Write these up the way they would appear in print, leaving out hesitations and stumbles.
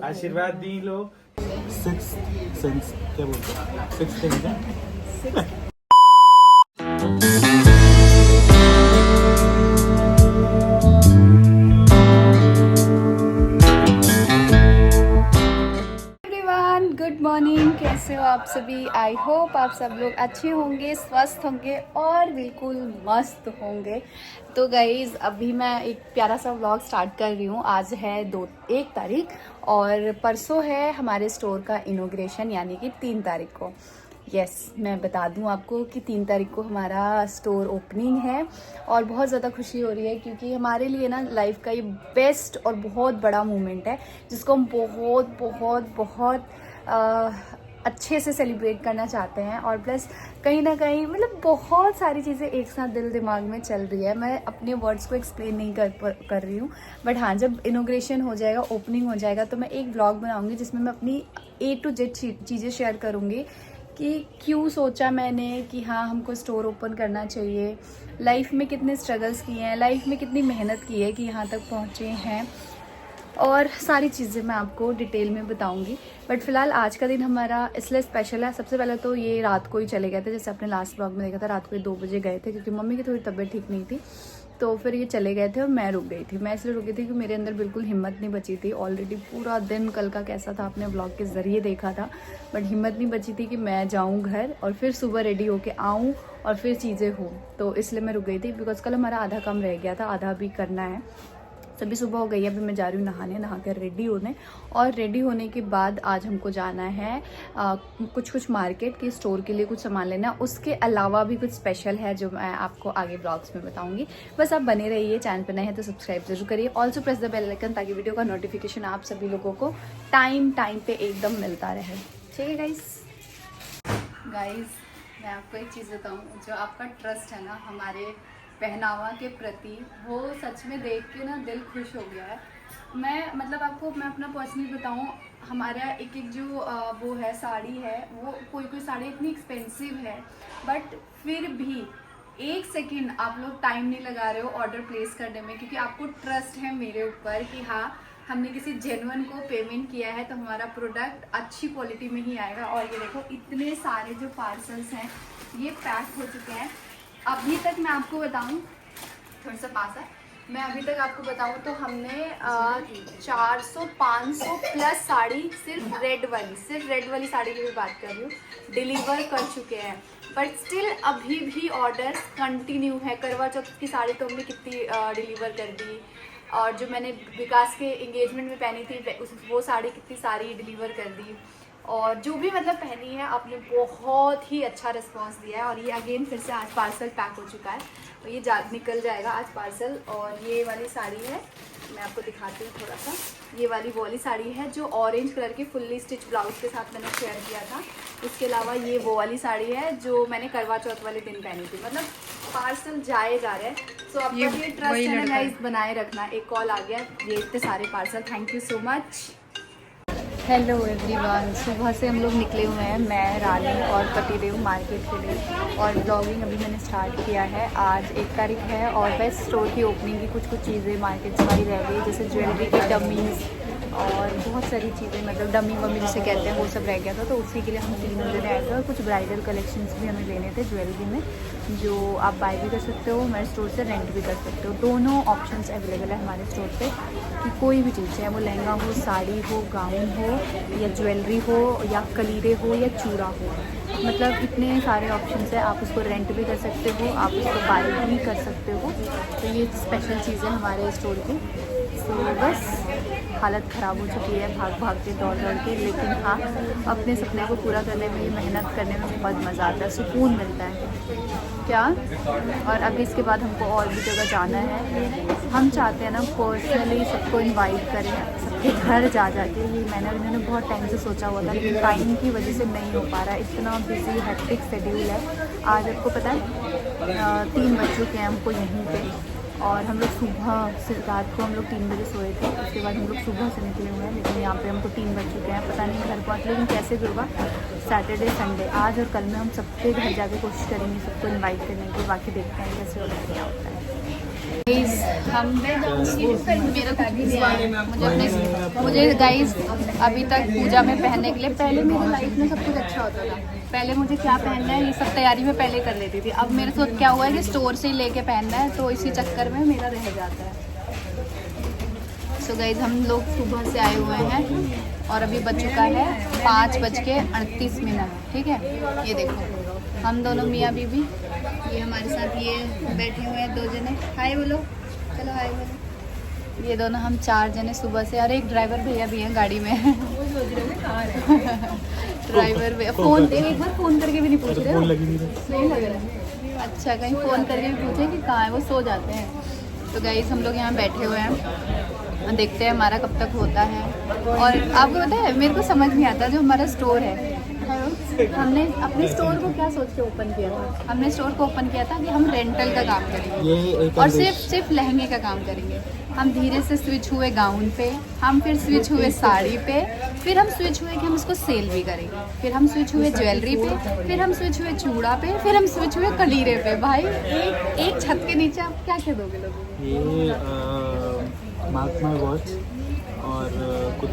आशीर्वाद दी लो। Six sense क्या बोलते हैं, सिक्स सेंस है। गुड मॉर्निंग, कैसे हो आप सभी। आई होप आप सब लोग अच्छे होंगे, स्वस्थ होंगे और बिल्कुल मस्त होंगे। तो गाइज़ अभी मैं एक प्यारा सा व्लॉग स्टार्ट कर रही हूँ। आज है 1 तारीख और परसों है हमारे स्टोर का इनॉग्रेशन, यानी कि 3 तारीख को। मैं बता दूं आपको कि 3 तारीख को हमारा स्टोर ओपनिंग है और बहुत ज़्यादा खुशी हो रही है क्योंकि हमारे लिए ना लाइफ का ये बेस्ट और बहुत बड़ा मोमेंट है जिसको हम बहुत बहुत बहुत अच्छे से सेलिब्रेट करना चाहते हैं। और प्लस कहीं ना कहीं मतलब बहुत सारी चीज़ें एक साथ दिल दिमाग में चल रही है। मैं अपने वर्ड्स को एक्सप्लेन नहीं कर रही हूँ, बट हाँ, जब इनॉग्रेशन हो जाएगा, ओपनिंग हो जाएगा, तो मैं एक ब्लॉग बनाऊँगी जिसमें मैं अपनी A to Z चीज़ें शेयर करूँगी कि क्यों सोचा मैंने कि हाँ हमको स्टोर ओपन करना चाहिए, लाइफ में कितने स्ट्रगल्स किए हैं, लाइफ में कितनी मेहनत की है कि यहाँ तक पहुँचे हैं, और सारी चीज़ें मैं आपको डिटेल में बताऊंगी। बट फिलहाल आज का दिन हमारा इसलिए स्पेशल है। सबसे पहले तो ये रात को ही चले गए थे, जैसे आपने लास्ट ब्लॉग में देखा था, रात को 2 बजे गए थे क्योंकि मम्मी की थोड़ी तबीयत ठीक नहीं थी। तो फिर ये चले गए थे और मैं रुक गई थी। मैं इसलिए रुकी थी कि मेरे अंदर बिल्कुल हिम्मत नहीं बची थी। ऑलरेडी पूरा दिन कल का कैसा था आपने ब्लॉग के ज़रिए देखा था, बट हिम्मत नहीं बची थी कि मैं जाऊँ घर और फिर सुबह रेडी होके आऊँ और फिर चीज़ें हों। तो इसलिए मैं रुक गई थी बिकॉज कल हमारा आधा काम रह गया था, आधा भी करना है। सभी सुबह हो गई है, अभी मैं जा रही हूँ नहा कर रेडी होने। और रेडी होने के बाद आज हमको जाना है कुछ मार्केट के स्टोर के लिए कुछ सामान लेना। उसके अलावा भी कुछ स्पेशल है जो मैं आपको आगे ब्लॉग्स में बताऊंगी। बस आप बने रहिए, चैनल पर नए हैं तो सब्सक्राइब जरूर करिए। Also press the bell icon ताकि वीडियो का नोटिफिकेशन आप सभी लोगों को टाइम पे एकदम मिलता रहे। ठीक है गाइज मैं आपको एक चीज़ बताऊँ, जो आपका ट्रस्ट है ना हमारे पहनावा के प्रति, वो सच में देख के ना दिल खुश हो गया है। मैं अपना पर्सनली बताऊं, हमारा एक जो वो है साड़ी है, वो कोई साड़ी इतनी एक्सपेंसिव है, बट फिर भी 1 सेकेंड आप लोग टाइम नहीं लगा रहे हो ऑर्डर प्लेस करने में, क्योंकि आपको ट्रस्ट है मेरे ऊपर कि हाँ हमने किसी जेन्युइन को पेमेंट किया है तो हमारा प्रोडक्ट अच्छी क्वालिटी में ही आएगा। और ये देखो इतने सारे जो पार्सल्स हैं ये पैक हो चुके हैं। अभी तक मैं आपको बताऊं, थोड़ा सा पास है, मैं अभी तक आपको बताऊं तो हमने 400-500 प्लस साड़ी सिर्फ रेड वाली साड़ी की भी बात कर रही हूँ, डिलीवर कर चुके हैं। बट स्टिल अभी भी ऑर्डर्स कंटिन्यू है। करवा चौथ की साड़ी तो हमने कितनी डिलीवर कर दी, और जो मैंने विकास के एंगेजमेंट में पहनी थी वो साड़ी कितनी सारी डिलीवर कर दी। और जो भी पहनी है आपने बहुत ही अच्छा रिस्पांस दिया है। और ये अगेन फिर से आज पार्सल पैक हो चुका है, तो ये निकल जाएगा आज पार्सल। और ये वाली साड़ी है, मैं आपको दिखाती हूँ थोड़ा सा। ये वाली साड़ी है जो ऑरेंज कलर की फुल्ली स्टिच ब्लाउज के साथ मैंने शेयर किया था। इसके अलावा ये वो वाली साड़ी है जो मैंने करवा चौथ वाले दिन पहनी थी। पार्सल जाए जा रहे हैं। सो आपका ये ट्रस्ट है ना बनाए रखना। एक कॉल आ गया, ये इतने सारे parcel, thank you so much. Hello everyone, सुबह से हम लोग निकले हुए हैं, मैं, रानी और कटिदेव मार्केट के लिए। और ब्लॉगिंग अभी मैंने स्टार्ट किया है। आज 1 तारीख है और बेस्ट स्टोर की ओपनिंग की कुछ चीज़ें मार्केट से हमारी रह गई, जैसे ज्वेलरी की डमीज़ और बहुत सारी चीज़ें, डमी वमी जिसे कहते हैं, वो सब रह गया था। तो उसी के लिए हम 3 जने आए थे और कुछ ब्राइडल कलेक्शंस भी हमें लेने थे ज्वेलरी में, जो आप बाय भी कर सकते हो, हमारे स्टोर से रेंट भी कर सकते हो। दोनों ऑप्शंस अवेलेबल है हमारे स्टोर पे कि कोई भी चीज़ है, वो लहंगा हो, साड़ी हो, गाउन हो, या ज्वेलरी हो, या कलीरे हो, या चूड़ा हो, इतने सारे ऑप्शंस है। आप उसको रेंट भी कर सकते हो, आप उसको बाय भी कर सकते हो। तो ये स्पेशल चीज़ें हमारे स्टोर की। तो बस हालत ख़राब हो चुकी है भाग के दौड़ के, लेकिन हाँ अपने सपने को पूरा करने में, मेहनत करने में बहुत मज़ा आता है, सुकून मिलता है क्या। और अभी इसके बाद हमको और भी जगह जाना है। हम चाहते हैं ना पर्सनली सबको इनवाइट करें, सबके घर जा के। ये मैंने बहुत टाइम से सोचा हुआ था, लेकिन टाइम की वजह से नहीं हो पा रहा है। इतना बिजी हैक्टिक शेड्यूल है। आज आपको पता है 3 बज चुके हैं हमको यहीं पे, और हम लोग सुबह से, रात को हम लोग 3 बजे सोए थे, उसके बाद हम लोग सुबह से निकले हुए हैं, लेकिन यहाँ पे हमको 3 बज चुके हैं। पता नहीं घर पहुँच, लेकिन कैसे भी होगा सैटरडे संडे आज और कल में हम सबके घर जाके कोशिश करेंगे सबको इनवाइट करने की। बाकी देखते हैं कैसे होता है, क्या होता है। मुझे गाइज अभी तक पूजा में पहनने के लिए, पहले मेरी लाइफ में सब कुछ अच्छा होता था, पहले मुझे क्या पहनना है ये सब तैयारी में पहले कर लेती थी। अब मेरे साथ क्या हुआ है कि स्टोर से ही लेके पहनना है, तो इसी चक्कर में मेरा रह जाता है। सो गाइज हम लोग सुबह से आए हुए हैं और अभी बज चुका है 5:38। ठीक है, ये देखो हम दोनों मियाँ बीबी, ये हमारे साथ ये बैठे हुए हैं 2 जने। हाय बोलो, चलो हाय बोलो। ये दोनों हम 4 जने सुबह से, और एक ड्राइवर भैया भी हैं गाड़ी में। ड्राइवर भैया फ़ोन, एक बार फ़ोन करके भी नहीं पूछ रहे हो? नहीं लग रहा है। अच्छा, कहीं फ़ोन करके भी पूछे कि कहाँ है, वो सो जाते हैं। तो गाइस हम लोग यहाँ बैठे हुए हैं, देखते हैं हमारा कब तक होता है। और आपको पता है मेरे को समझ नहीं आता, जो हमारा स्टोर है, हमने अपने स्टोर को क्या सोच के ओपन किया था? हमने स्टोर को ओपन किया था कि हम रेंटल का काम करेंगे और सिर्फ लहंगे का काम करेंगे। हम धीरे से स्विच हुए गाउन पे, हम फिर स्विच हुए साड़ी पे, फिर हम स्विच हुए कि हम इसको सेल भी करेंगे, फिर हम स्विच हुए ज्वेलरी पे, फिर हम स्विच हुए चूड़ा पे, फिर हम स्विच हुए कलीरे पे। भाई एक छत के नीचे आप क्या क्या दोगे लोगों को? ये मार्क माय वर्ड्स, और कुछ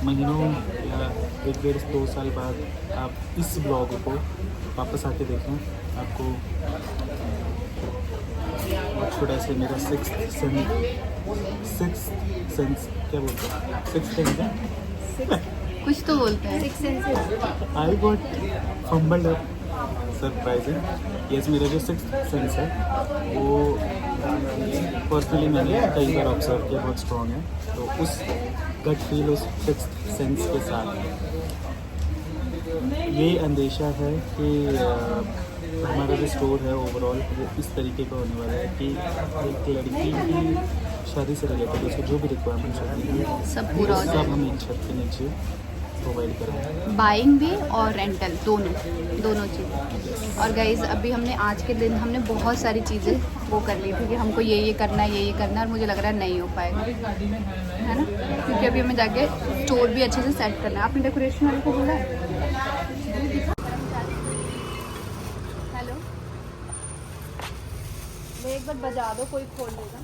महीनों या 1-1.5-2 साल बाद आप इस ब्लॉग को वापस आके देखें, आपको छोटा ऐसे मेरा सिक्स्थ सेंस क्या बोलते हैं, सिक्स्थ सेंस है कुछ तो बोलते हैं। I got fumbled up surprising. Yes, मेरा जो सिक्स्थ सेंस है वो पर्सनली मैंने कई बार ऑब्जर्व किया, बहुत स्ट्रॉन्ग है। तो उस गट फील, उस सिक्स्थ सेंस के साथ ये अंदेशा है कि हमारा जो स्टोर है ओवरऑल वो इस तरीके का होने वाला है कि एक लड़की की शादी से रिलेटेड उसको जो भी रिक्वायरमेंट्स होती है सब पूरा हो सब हम एक छत के नीचे प्रोवाइड करेंगे, बाइंग भी और रेंटल दोनों चीज़। और गाइज अभी हमने आज के दिन हमने बहुत सारी चीज़ें वो कर ली थी कि हमको ये करना है, ये करना है, और मुझे लग रहा है नहीं हो पाएगा, है ना? क्योंकि अभी हमें जाके स्टोर भी अच्छे से सेट करना है। आपने डेकोरेशन वाले को बोला है? हेलो, वो एक बार बजा दो, कोई खोल देगा।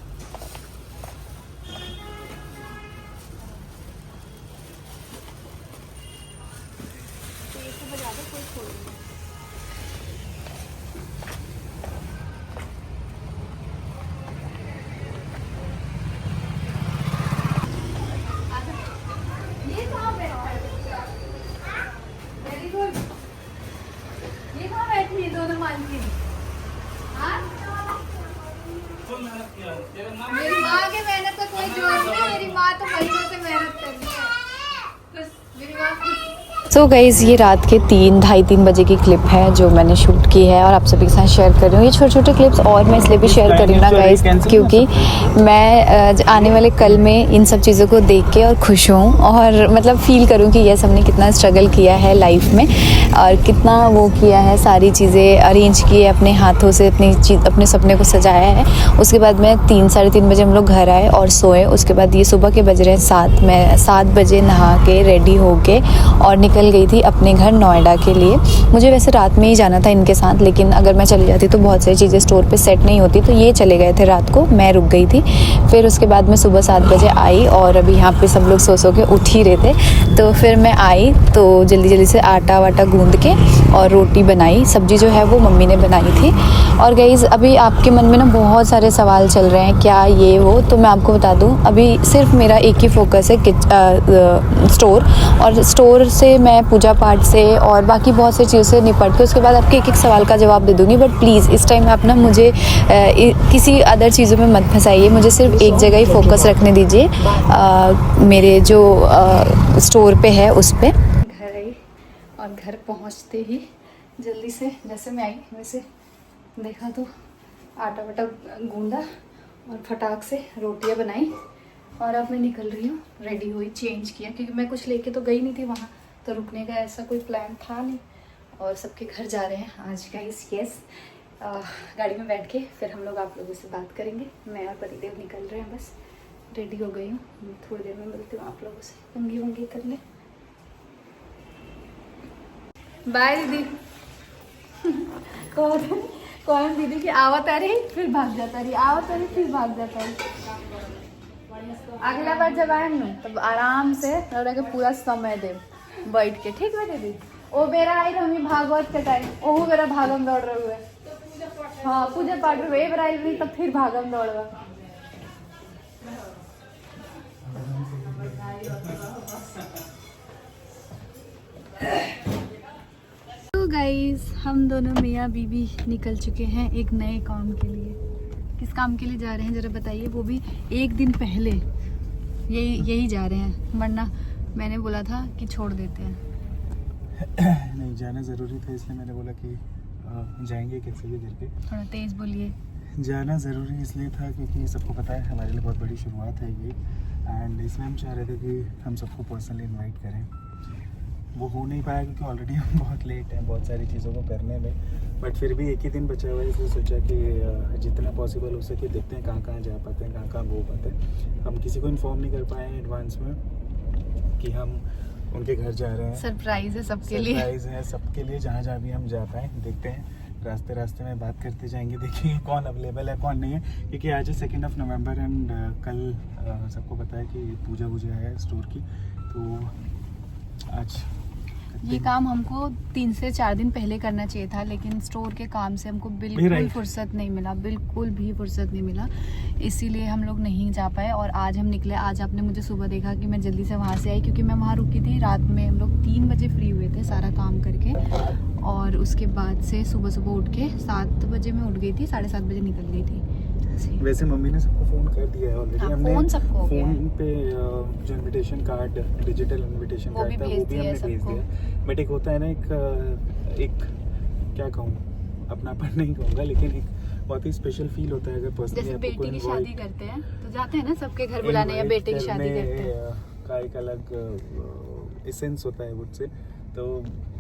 बजा दो, कोई खोल देगा। ये कहाँ वेरी गुड, ये कहाँ बैठी है दोनों मालकिन? हाँ, मेरी माँ के मेहनत का कोई जोड़ नहीं, मेरी माँ तो महीनों से मेहनत कर रही है। मेरी माँ सो गाइज़ ये रात के 3-3:30 बजे की क्लिप है जो मैंने शूट की है और आप सभी के साथ शेयर कर रही हूँ। ये छोटे छोटे क्लिप्स और मैं इसलिए भी शेयर कर रही हूँ ना गाइज़, क्योंकि मैं आने वाले कल में इन सब चीज़ों को देख के और खुश हूँ और मतलब फील करूँ कि यस हमने कितना स्ट्रगल किया है लाइफ में और कितना वो किया है, सारी चीज़ें अरेंज की है अपने हाथों से, अपने सपने को सजाया है। उसके बाद में 3-3:30 बजे हम लोग घर आए और सोए। उसके बाद ये सुबह के बज रहे हैं 7, मैं 7 बजे नहा के रेडी हो के और निकल गई थी अपने घर नोएडा के लिए। मुझे वैसे रात में ही जाना था इनके साथ, लेकिन अगर मैं चली जाती तो बहुत सारी चीज़ें स्टोर पे सेट नहीं होती, तो ये चले गए थे रात को, मैं रुक गई थी। फिर उसके बाद मैं सुबह 7 बजे आई और अभी यहाँ पे सब लोग सो के उठ ही रहे थे, तो फिर मैं आई तो जल्दी से आटा वाटा गूँध के और रोटी बनाई। सब्ज़ी जो है वो मम्मी ने बनाई थी। और गाइज़ अभी आपके मन में ना बहुत सारे सवाल चल रहे हैं क्या ये वो, तो मैं आपको बता दूँ अभी सिर्फ मेरा एक ही फोकस है स्टोर, और स्टोर से मैं पूजा पाठ से और बाकी बहुत सी चीज़ों से निपट के उसके बाद आपके एक सवाल का जवाब दे दूँगी। बट प्लीज़ इस टाइम आप ना मुझे किसी अदर चीज़ों में मत फंसाइए, मुझे सिर्फ एक जगह ही फोकस रखने दीजिए, मेरे जो स्टोर पे है उस पर। घर आई और घर पहुंचते ही जल्दी से जैसे मैं आई वैसे देखा तो आटा वाटा गूंदा और फटाक से रोटियां बनाई और अब मैं निकल रही हूँ। रेडी हुई, चेंज किया क्योंकि मैं कुछ लेके तो गई नहीं थी वहाँ, तो रुकने का ऐसा कोई प्लान था नहीं। और सबके घर जा रहे हैं आज गाइस। यस, गाड़ी में बैठ के फिर हम लोग आप लोगों से बात करेंगे। मैं और पतिदेव निकल रहे हैं, बस रेडी हो गई हूँ। थोड़ी देर में मिलती हूँ आप लोगों से, कंघी वंगी कर ले। बाय दीदी। कौन दीदी की आवत आ रही फिर भाग जाता रही, आवत आ रही फिर भाग जाता रही। अगला बार जब आए ना तब आराम से रह के पूरा समय दे बैठ के, ठीक है दीदी। ओ बेरा आई रही भागवत के टाइम, ओहू बेरा भागम दौड़ रहे हुए। हाँ पूजा पाठ हुए बेरा आई रही तब फिर भागम दौड़वा। तो गाइस हम दोनों मियाँ बीवी निकल चुके हैं एक नए काम के लिए। किस काम के लिए जा रहे हैं जरा बताइए, वो भी एक दिन पहले यही जा रहे हैं, वरना मैंने बोला था कि छोड़ देते हैं। नहीं जाना ज़रूरी था, इसलिए मैंने बोला कि जाएंगे कैसे भी करके। थोड़ा तेज बोलिए। जाना ज़रूरी इसलिए था क्योंकि सबको पता है हमारे लिए बहुत बड़ी शुरुआत है ये, एंड इसमें हम चाह रहे थे कि हम सबको पर्सनली इनवाइट करें। वो हो नहीं पाया क्योंकि ऑलरेडी हम बहुत लेट हैं बहुत सारी चीज़ों को करने में, बट फिर भी एक ही दिन बचा हुआ है, इसलिए सोचा कि जितना पॉसिबल हो सके देखते हैं कहाँ कहाँ जा पाते हैं, कहाँ कहाँ हो पाते हैं। हम किसी को इन्फॉर्म नहीं कर पाए हैं एडवांस में कि हम उनके घर जा रहे हैं। सरप्राइज है सबके लिए, सरप्राइज है सबके लिए, जहाँ जहाँ भी हम जा पाए देखते हैं। रास्ते में बात करते जाएंगे, देखेंगे कौन अवेलेबल है कौन नहीं है, क्योंकि आज है 2 नवंबर एंड कल सबको पता है कि पूजा है स्टोर की, तो आज ये काम हमको 3 से 4 दिन पहले करना चाहिए था, लेकिन स्टोर के काम से हमको बिल्कुल फुर्सत नहीं मिला, बिल्कुल भी फुर्सत नहीं मिला, इसीलिए हम लोग नहीं जा पाए। और आज हम निकले, आज आपने मुझे सुबह देखा कि मैं जल्दी से वहाँ से आई क्योंकि मैं वहाँ रुकी थी। रात में हम लोग 3 बजे फ्री हुए थे सारा काम करके, और उसके बाद से सुबह उठ के 7 बजे मैं उठ गई थी, 7:30 बजे निकल गई थी। वैसे मम्मी ने सबको फ़ोन कर दिया है ऑलरेडी। हाँ, हमने फ़ोन पे जो invitation card, digital invitation card था वो भी हमने भेज दिया। बट एक होता है ना एक क्या कहूँ, अपनापन नहीं कहूँगा, लेकिन एक बहुत ही स्पेशल फील होता है अगर पर्सनली जैसे बेटी की शादी करते हैं तो जाते हैं ना सबके घर बुलाने, या बेटे की शादी करते हैं का एक अलग एसेंस होता है मुझसे। तो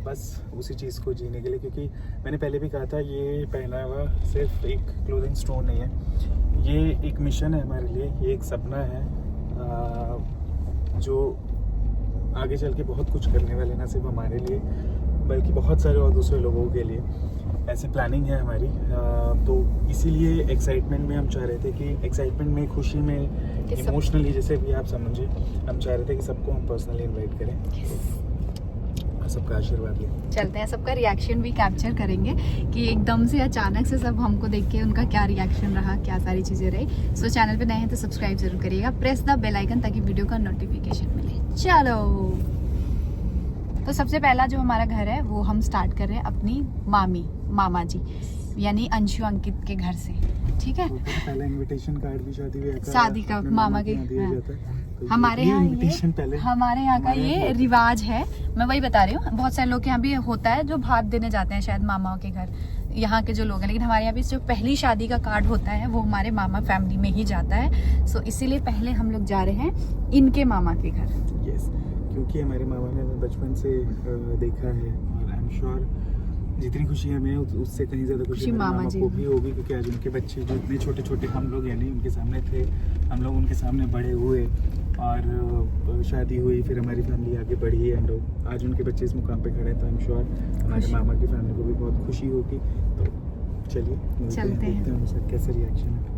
बस उसी चीज़ को जीने के लिए, क्योंकि मैंने पहले भी कहा था ये पहनावा सिर्फ एक क्लोथिंग स्टोर नहीं है, ये एक मिशन है हमारे लिए, ये एक सपना है जो आगे चल के बहुत कुछ करने वाले, ना सिर्फ हमारे लिए बल्कि बहुत सारे और दूसरे लोगों के लिए। ऐसी प्लानिंग है हमारी, तो इसीलिए एक्साइटमेंट में हम चाह रहे थे कि एक्साइटमेंट में, खुशी में, इमोशनली जैसे भी आप समझे, हम चाह रहे थे कि सबको हम पर्सनली इन्वाइट करें, सबका आशीर्वाद लें। चलते हैं, सबका रिएक्शन भी कैप्चर करेंगे कि एकदम से अचानक से सब हमको देख के उनका क्या रिएक्शन रहा, क्या सारी चीज़ें रही। सो चैनल पे नए हैं तो सब्सक्राइब जरूर करिएगा, प्रेस द बेल आइकन ताकि वीडियो का नोटिफिकेशन मिले। चलो, तो सबसे पहला जो हमारा घर है वो हम स्टार्ट कर रहे हैं अपनी मामा जी यानी अंशु अंकित के घर से, ठीक है। पहला इनविटेशन कार्ड भी शादी का मामा के, हमारे यहाँ का ये रिवाज है। मैं वही बता रही हूँ, बहुत सारे लोग के यहाँ भी होता है जो भात देने जाते हैं शायद मामाओं के घर, यहाँ के जो लोग हैं, लेकिन हमारे यहाँ भी जो पहली शादी का कार्ड होता है वो हमारे मामा फैमिली में ही जाता है। सो इसीलिए पहले हम लोग जा रहे हैं इनके मामा के घर। यस, क्योंकि हमारे मामा ने हमें बचपन से देखा है, और आई एम श्योर जितनी खुशी हमें उससे कहीं ज़्यादा खुशी मामा को भी होगी, क्योंकि आज उनके बच्चे जो इतने छोटे छोटे हम लोग यानी उनके सामने थे, हम लोग उनके सामने बड़े हुए और शादी हुई, फिर हमारी फैमिली आगे बढ़ी एंड आज उनके बच्चे इस मुकाम पे खड़े हैं, तो आई एम श्योर हमारे मामा की फैमिली को भी बहुत खुशी होगी। तो चलिए चलते हैं उनका कैसा रिएक्शन है।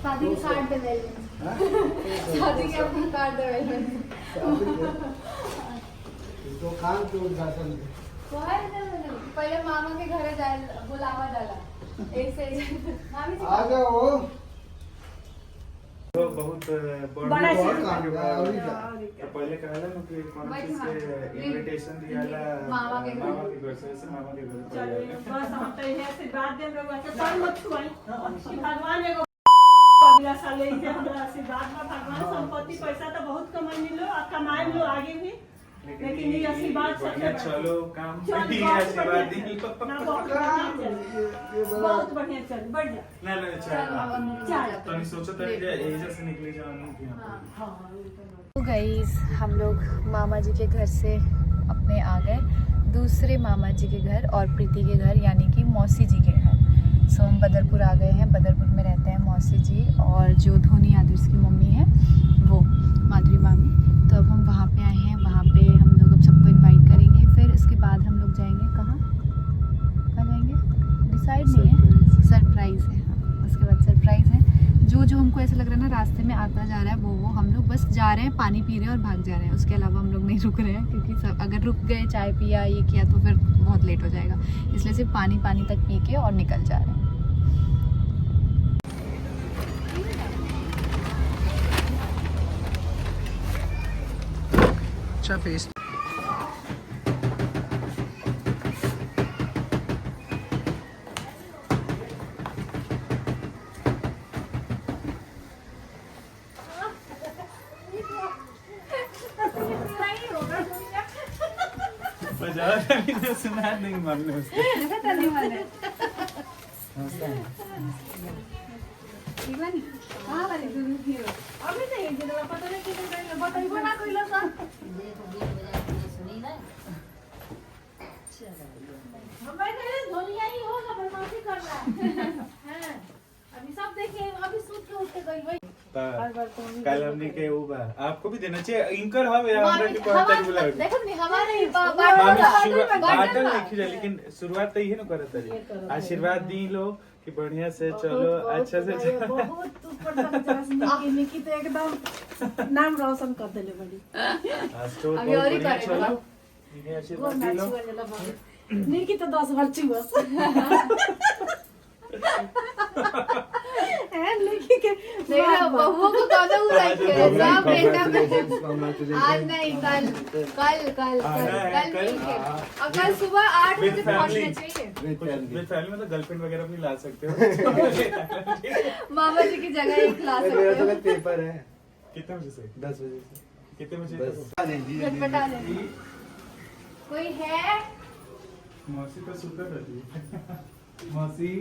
शादी के कार्ड दे, शादी के अपना कार्ड दे, दुकान के उद्घाटन पहले मामा के घर जाए, बुलावा डाला एक से आ जाओ। तो बहुत बड़ा पहले कहला ना कि कौन चीज के इनविटेशन दियाला मामा के घर से मामा के घर चलिए बस हम तो ये आशीर्वाद देम रहुआ के पर मत छुआई, भगवान एगो अगला साल लेके हमरा आशीर्वाद में, भगवान संपत्ति पैसा तो बहुत कमाई लो और कमाए लो आगे भी, लेकिन ये आशीर्वाद सबसे बढ़िया, बड़ा। चलो काम चल, बढ़िया, बहुत आशीर्वाद बढ़िया। दी लो। ना बहुत बढ़िया चल, बहुत बढ़िया चल, बढ़ जा। ना ना चाय चाय। तो नहीं सोचा था कि एजा से निकले जाना कि हाँ, तो गाइस हम लोग मामा जी के घर से अपने आ गए दूसरे मामा जी के घर और प्रीति के घर यानी कि मौसी जी के घर। सो हम बदरपुर आ गए हैं। बदरपुर में रहते हैं मौसी जी और जो धोनी आदर्श की मम्मी है वो माधुरी मामी। तो अब हम वहाँ पे आए हैं। वहाँ पे हम लोग अब सबको इनवाइट करेंगे। फिर इसके बाद हम लोग जाएंगे कहाँ जाएंगे डिसाइड नहीं है। सरप्राइज़ है। हाँ, उसके बाद सरप्राइज़ है। जो हमको ऐसा लग रहा है ना रास्ते में आता जा रहा है वो हम लोग बस जा रहे हैं, पानी पी रहे हैं और भाग जा रहे हैं। उसके अलावा हम लोग नहीं रुक रहे हैं क्योंकि सब अगर रुक गए चाय पिया ये किया तो फिर बहुत लेट हो जाएगा। इसलिए सिर्फ पानी तक पी के और निकल जा रहे हैं। अच्छा फेस सुना नहीं मामले उसके अभी नहीं जरा पता नहीं किधर बताइबो ना कइला सा हमारे धोनिया ही होगा बदमाशी कर रहा है अभी सब देखिए अभी सूत के उठ के गई भाई कल हमने के वो बा आपको भी देना चाहिए इनकर हम हमरा के पता बुला देखो नहीं हमारे मामी बाटल नहीं खिला लेकिन शुरुआत तो ही ना करत रही आशीर्वाद दी लो कि बढ़िया से चलो अच्छा से चलो बहुत ऊपर तक जरा निकी तो एकदम नाम रोशन कर देले बड़ी अभी और ही करे चलो ये आशीर्वाद दी लो निकी तो 10 बार चुवस है निकी के देख रहे हो बहुओं को कौन हुआ है सब बेटा आज नहीं कल कल कल कल मिलके और कल सुबह 8 बजे पहुंचना चाहिए। विद फैमिली में तो गर्लफ्रेंड वगैरह भी ला सकते हो मामा जी की जगह एक ला मेरा सकते तो हो। पेपर है कितने बजे से 10 बजे से कितने बजे झटपटा लेना कोई है मौसी तो सुतर रहती है मौसी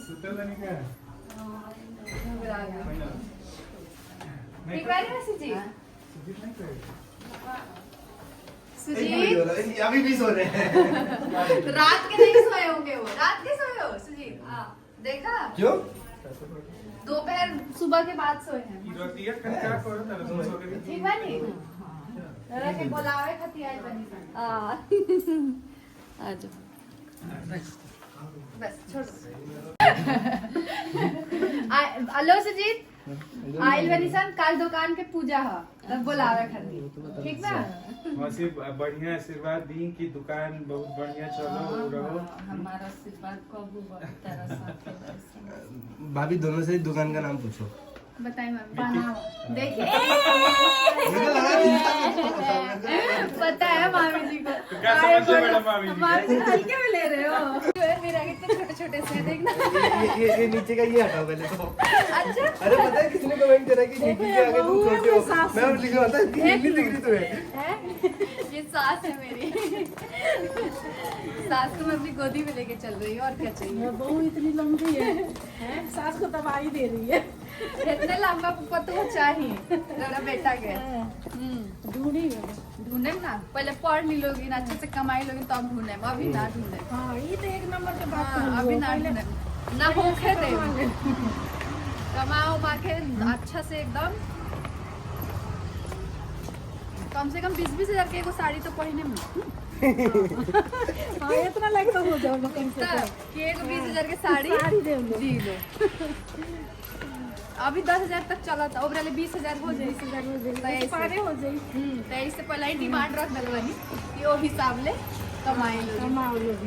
सुतर रहने का ठीक है ना सुजीत सुजीत नहीं करेगा सुजीत अभी भी सो रहे हैं रात के नहीं सोए होंगे वो रात के सोए हो सुजीत हाँ देखा क्यों दोपहर सुबह के बाद सोए हैं इरोतिया का क्या करो ना तुम सो गए ठीक है नी जरा के बुलावे खतियाई बनी हां आ जाओ बस छोड़ हेलो सुजीत आइल बनीसन काल दुकान के पूजा है तब बुलावे खती ठीक ना मौसी बढ़िया आशीर्वाद दी कि दुकान बहुत बढ़िया चलो रहो हमारा आशीर्वाद कब हुआ तेरा साथ भाभी दोनों से दुकान का नाम पूछो बताइए मम्मी देखिए पता है मामी जी को क्या समझ रहे मैडम मामी जी मामी जी हल्के में ले रहे हो मेरा कितने छोटे छोटे से देखना ये नीचे का ये हटाओ पहले तो अच्छा अरे पता है किसने कमेंट करा कि नीचे के आगे तुम छोटे हो मैं लिख रहा था कि नहीं दिख रही तुम्हें ये सास है मेरी सास को मैं अपनी गोदी में लेके चल रही हूँ और क्या चाहिए बहू इतनी लंबी है सास को दवाई दे रही है इतने लंबा पतवा चाहिए तेरा बेटा के ढूंढी ढूंढे ना पहले पढ़ ली लोगी ना अच्छे से कमाई लोगी तो अब ढूंढे अभी ना ढूंढे हाँ ये तो एक नंबर के बात हाँ, अभी ना ढूंढे ना होखे दे कमाओ माके अच्छा से एकदम कम से कम 20-20 हजार के एगो साड़ी तो पहने में हाँ इतना लाइक तो हो जाओ कम से कम कि एगो 20,000 के साड़ी साड़ी दे लो जी लो अभी 10,000 तक चला था ओबरा ले 20,000 हो जाए 20,000 हो जाए ऐसे। पारे हो जाए तो इससे पहले ही डिमांड रख दलवानी कि वो हिसाब ले कमाई लो कमाओ लोग